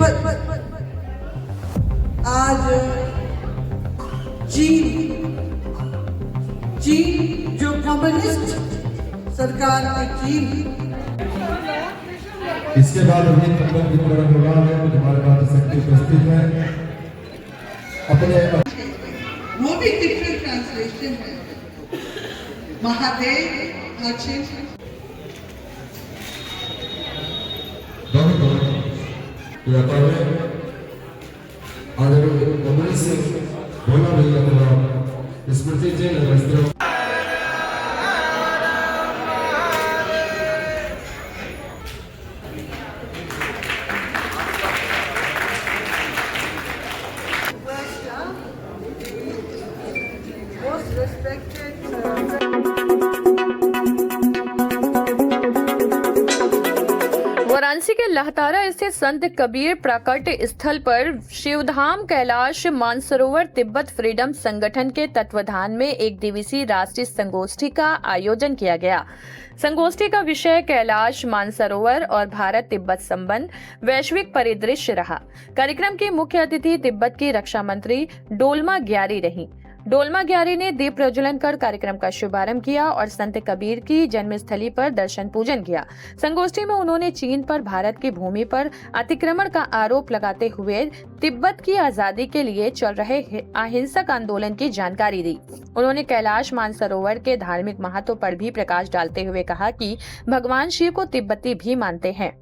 तिब्बत आज चीन जो कम्युनिस्ट सरकार की चीन। इसके बाद अभी तिब्बत की तरफ प्रोग्राम है, तो हमारे पास शक्ति उपस्थित है अपने, वो भी डिफरेंट ट्रांसलेशन है। महादेव अच्छे स्मृति जैन most respected वाराणसी के लहतारा स्थित संत कबीर प्राकट्य स्थल पर शिवधाम कैलाश मानसरोवर तिब्बत फ्रीडम संगठन के तत्वाधान में एक दिवसीय राष्ट्रीय संगोष्ठी का आयोजन किया गया। संगोष्ठी का विषय कैलाश मानसरोवर और भारत तिब्बत संबंध वैश्विक परिदृश्य रहा। कार्यक्रम की मुख्य अतिथि तिब्बत की रक्षा मंत्री डोलमा ग्यारी रही। डोलमा ग्यारी ने दीप प्रज्वलन कर कार्यक्रम का शुभारंभ किया और संत कबीर की जन्मस्थली पर दर्शन पूजन किया। संगोष्ठी में उन्होंने चीन पर भारत की भूमि पर अतिक्रमण का आरोप लगाते हुए तिब्बत की आजादी के लिए चल रहे अहिंसक आंदोलन की जानकारी दी। उन्होंने कैलाश मानसरोवर के धार्मिक महत्व पर भी प्रकाश डालते हुए कहा कि भगवान शिव को तिब्बती भी मानते हैं।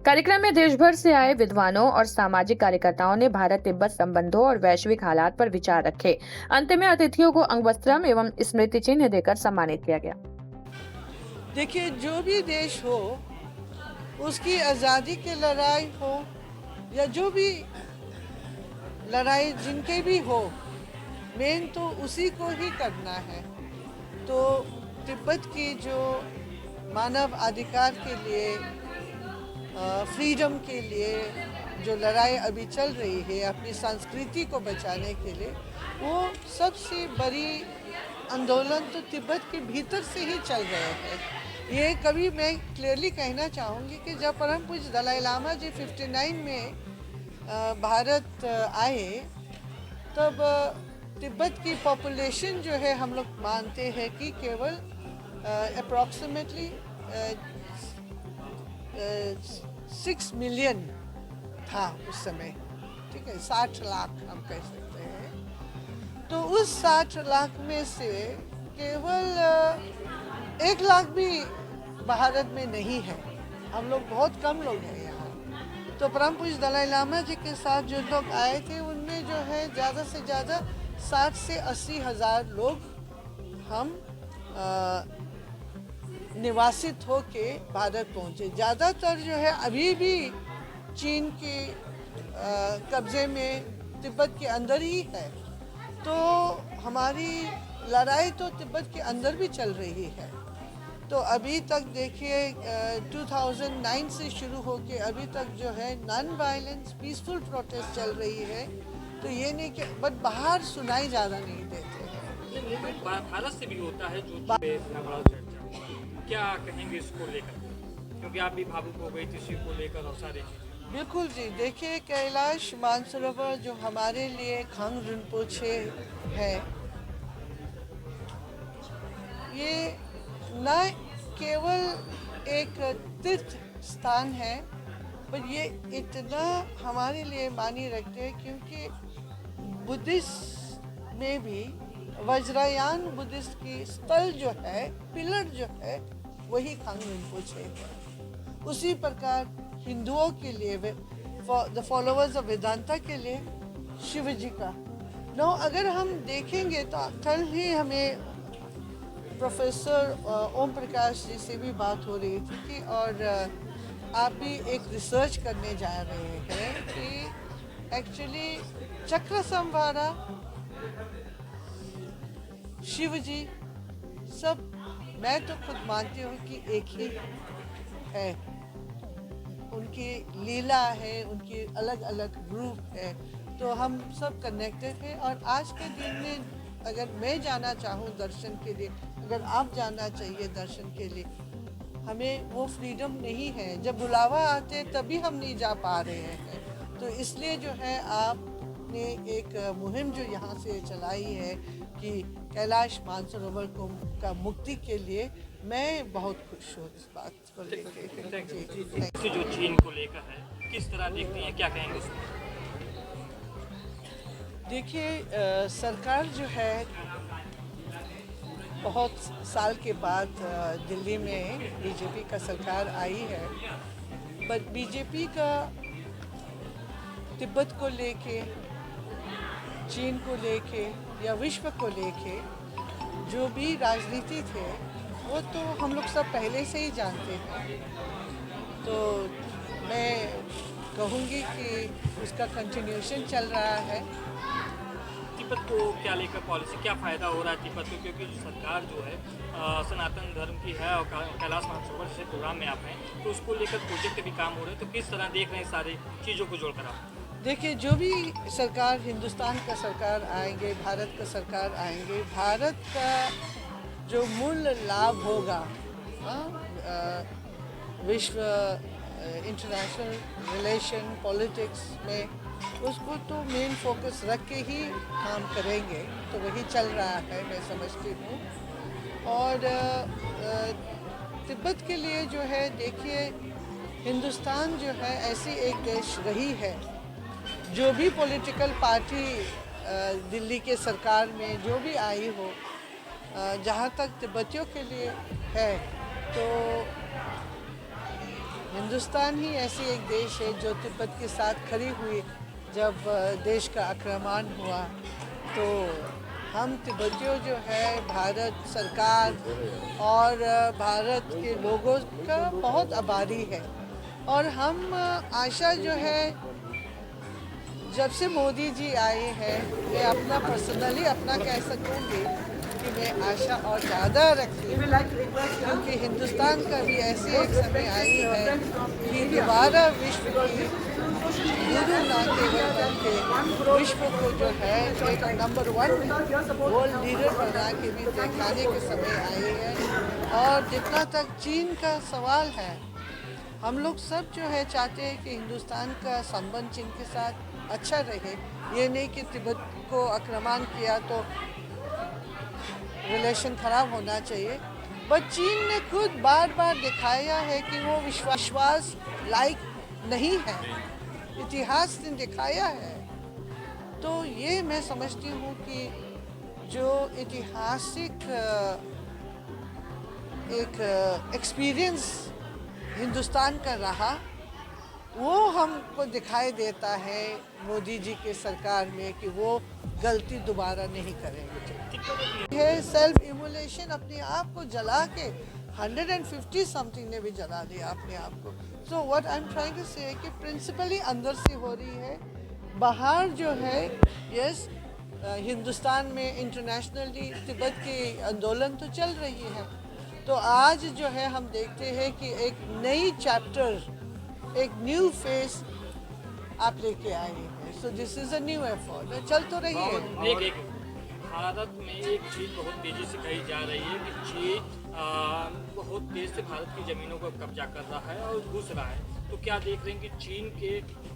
कार्यक्रम में देश भर से आए विद्वानों और सामाजिक कार्यकर्ताओं ने भारत तिब्बत संबंधों और वैश्विक हालात पर विचार रखे। अंत में अतिथियों को अंगवस्त्रम एवं स्मृति चिन्ह देकर सम्मानित किया गया। देखिए, जो भी देश हो उसकी आज़ादी की लड़ाई हो या जो भी लड़ाई जिनके भी हो, मेन तो उसी को ही करना है। तो तिब्बत की जो मानव अधिकार के लिए, फ्रीडम के लिए जो लड़ाई अभी चल रही है, अपनी संस्कृति को बचाने के लिए, वो सबसे बड़ी आंदोलन तो तिब्बत के भीतर से ही चल रहे हैं। ये कभी मैं क्लियरली कहना चाहूँगी कि जब परम पूज्य दलाई लामा जी 59 में भारत आए, तब तिब्बत की पॉपुलेशन जो है हम लोग मानते हैं कि केवल अप्रॉक्सीमेटली 6 मिलियन था उस समय, ठीक है, 60 लाख हम कह सकते हैं। तो उस 60 लाख में से केवल 1 लाख भी भारत में नहीं है। हम लोग बहुत कम लोग हैं यहाँ। तो परम पूज्य दलाई लामा जी के साथ जो लोग आए थे, उनमें जो है ज़्यादा से ज़्यादा 60 से 80 हज़ार लोग हम निवासित होके भारत पहुँचे। ज़्यादातर जो है अभी भी चीन के कब्ज़े में तिब्बत के अंदर ही है। तो हमारी लड़ाई तो तिब्बत के अंदर भी चल रही है। तो अभी तक देखिए 2009 से शुरू होके अभी तक जो है नॉन वायलेंस पीसफुल प्रोटेस्ट चल रही है। तो ये नहीं कि बट बाहर सुनाई ज़्यादा नहीं देते हैं। भारत से भी होता है जो क्या कहेंगे इसको लेकर, क्योंकि आप भी भावुक हो गई थी इसी को लेकर और सारी चीज़ें। बिल्कुल जी, देखिए कैलाश मानसरोवर जो हमारे लिए खंग रिनपोछे है, ये न केवल एक तीर्थ स्थान है, पर ये इतना हमारे लिए मानी रखते हैं क्योंकि बुद्धिस्ट में भी वज्रयान बुद्धिस्ट की स्थल जो है, पिलर जो है, वही खंग रिनपोछे है। उसी प्रकार हिंदुओं के लिए, द फॉलोअर्स ऑफ वेदांता के लिए शिव जी का नो, अगर हम देखेंगे तो कल ही हमें प्रोफेसर ओम प्रकाश जी से भी बात हो रही थी कि और आप भी एक रिसर्च करने जा रहे हैं कि एक्चुअली चक्र संवारा, शिव जी सब, मैं तो खुद मानती हूँ कि एक ही है। उनकी लीला है, उनकी अलग अलग रूप है, तो हम सब कनेक्टेड हैं। और आज के दिन में अगर मैं जाना चाहूँ दर्शन के लिए, अगर आप जाना चाहिए दर्शन के लिए, हमें वो फ्रीडम नहीं है। जब बुलावा आते तभी हम नहीं जा पा रहे हैं। तो इसलिए जो है आपने एक मुहिम जो यहाँ से चलाई है कि कैलाश मानसरोवर कुंभ का मुक्ति के लिए, मैं बहुत खुश हूँ इस बात को लेके। जी, thank you। जो चीन को लेकर है, किस तरह देखती हैं, क्या कहेंगे उसमें? देखिए, सरकार जो है बहुत साल के बाद दिल्ली में बीजेपी का सरकार आई है, बट बीजेपी का तिब्बत को लेके, चीन को लेके या विश्व को लेके जो भी राजनीति थे वो तो हम लोग सब पहले से ही जानते हैं। तो मैं कहूँगी कि उसका कंटिन्यूशन चल रहा है। तिब्बत को क्या लेकर पॉलिसी, क्या फ़ायदा हो रहा है तिब्बत को, क्योंकि जो सरकार जो है सनातन धर्म की है और कैलाश मानसरोवर से प्रोग्राम में आप हैं, तो उसको लेकर प्रोजेक्ट भी काम हो रहे हैं, तो किस तरह देख रहे हैं सारी चीज़ों को जोड़कर आप? देखिए, जो भी सरकार, हिंदुस्तान का सरकार आएंगे, भारत का सरकार आएंगे, भारत का जो मूल लाभ होगा विश्व इंटरनेशनल रिलेशन पॉलिटिक्स में, उसको तो मेन फोकस रख के ही काम करेंगे। तो वही चल रहा है, मैं समझती हूँ। और तिब्बत के लिए जो है, देखिए, हिंदुस्तान जो है ऐसी एक देश रही है, जो भी पॉलिटिकल पार्टी दिल्ली के सरकार में जो भी आई हो, जहाँ तक तिब्बतियों के लिए है, तो हिंदुस्तान ही ऐसी एक देश है जो तिब्बत के साथ खड़ी हुई। जब देश का आक्रमण हुआ तो हम तिब्बतियों जो है भारत सरकार और भारत के लोगों का बहुत आभारी है। और हम आशा जो है, जब से मोदी जी आए हैं, मैं अपना पर्सनली अपना कह सकूँगी कि मैं आशा और ज़्यादा रखती हूँ, क्योंकि हिंदुस्तान का भी ऐसी एक समय आई है कि दोबारा विश्व की गुरु ना केवल बल्कि विश्व को जो है एक नंबर 1 वर्ल्ड लीडर बना के भी दिखाने के समय आई है। और जितना तक चीन का सवाल है, हम लोग सब जो है चाहते हैं कि हिंदुस्तान का संबंध चीन के साथ अच्छा रहे। ये नहीं कि तिब्बत को आक्रमण किया तो रिलेशन खराब होना चाहिए। बट चीन ने खुद बार बार दिखाया है कि वो विश्वास लायक नहीं है, इतिहास ने दिखाया है। तो ये मैं समझती हूँ कि जो ऐतिहासिक एक एक्सपीरियंस हिंदुस्तान का रहा, वो हमको दिखाई देता है मोदी जी के सरकार में कि वो गलती दोबारा नहीं करेंगे। है सेल्फ इमोलेशन, अपने आप को जला के 150 समथिंग ने भी जला दिया अपने आप को। So what I am trying to say कि प्रिंसिपली अंदर से हो रही है, बाहर जो है यस हिंदुस्तान में इंटरनेशनली तिब्बत की आंदोलन तो चल रही है। तो आज जो है हम देखते हैं कि एक नई चैप्टर, एक न्यू फेस आप लेके आए हैं। So this is a new effort, चल तो रही है। भारत में एक चीज़ बहुत तेज़ी से कही जा रही है कि चीन बहुत तेज़ से भारत की ज़मीनों को कब्जा कर रहा है और घुस रहा है। तो क्या देख रहे हैं कि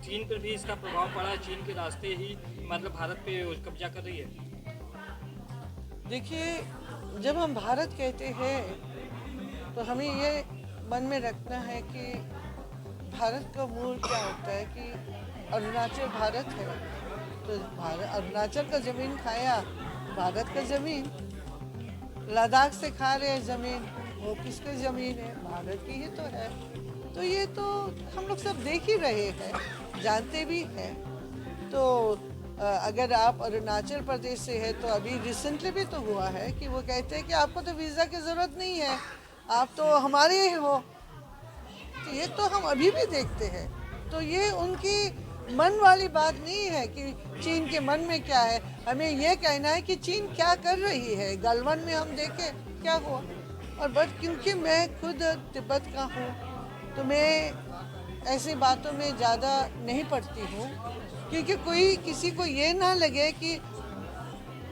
चीन पर भी इसका प्रभाव पड़ा है? चीन के रास्ते ही मतलब भारत पे कब्जा कर रही है। देखिए, जब हम भारत कहते हैं तो हमें ये मन में रखना है कि भारत का मूल क्या होता है कि अरुणाचल भारत है। तो अरुणाचल का ज़मीन खाया, भारत का ज़मीन। लद्दाख से खा रहे हैं ज़मीन, वो किसकी ज़मीन है? भारत की ही तो है। तो ये तो हम लोग सब देख ही रहे हैं, जानते भी हैं। तो अगर आप अरुणाचल प्रदेश से है तो अभी रिसेंटली भी तो हुआ है कि वो कहते हैं कि आपको तो वीज़ा की ज़रूरत नहीं है, आप तो हमारे ही हो। तो ये तो हम अभी भी देखते हैं। तो ये उनकी मन वाली बात नहीं है कि चीन के मन में क्या है। हमें ये कहना है कि चीन क्या कर रही है। गलवान में हम देखे क्या हुआ। और बट क्योंकि मैं खुद तिब्बत का हूँ तो मैं ऐसी बातों में ज़्यादा नहीं पड़ती हूँ, क्योंकि कोई किसी को ये ना लगे कि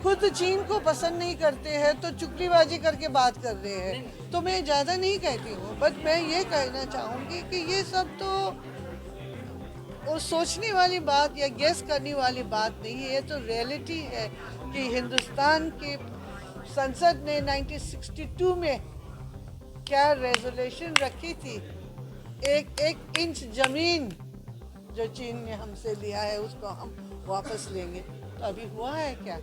खुद चीन को पसंद नहीं करते हैं तो चुगलीबाजी करके बात कर रहे हैं। तो मैं ज़्यादा नहीं कहती हूँ, बट मैं ये कहना चाहूँगी कि ये सब तो वो सोचने वाली बात या गेस करने वाली बात नहीं है, ये तो रियलिटी है कि हिंदुस्तान की संसद ने 1962 में क्या रेजोल्यूशन रखी थी, एक इंच जमीन जो चीन ने हमसे लिया है उसको हम वापस लेंगे। तो अभी हुआ है क्या?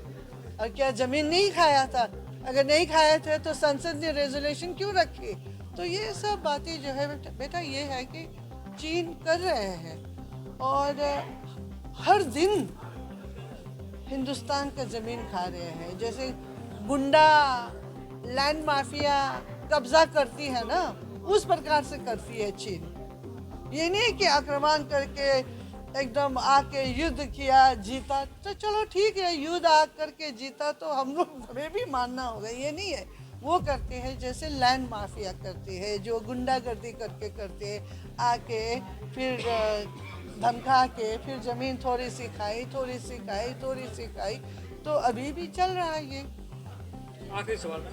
और क्या जमीन नहीं खाया था? अगर नहीं खाया था तो संसद ने रेजोल्यूशन क्यों रखी? तो ये सब बातें जो है बेटा ये है कि चीन कर रहे हैं और हर दिन हिंदुस्तान का ज़मीन खा रहे हैं। जैसे गुंडा लैंड माफिया कब्जा करती है ना, उस प्रकार से करती है चीन। ये नहीं कि आक्रमण करके एकदम आके युद्ध किया जीता, तो चलो ठीक है युद्ध आ करके जीता तो हम लोग हमें भी मानना होगा, ये नहीं है। वो करते हैं जैसे लैंड माफिया करती है, जो गुंडागर्दी करके करते हैं, आके फिर धमका के फिर ज़मीन थोड़ी सी खाई, थोड़ी सी खाई, थोड़ी सी खाई, तो अभी भी चल रहा है ये। आखिरी सवाल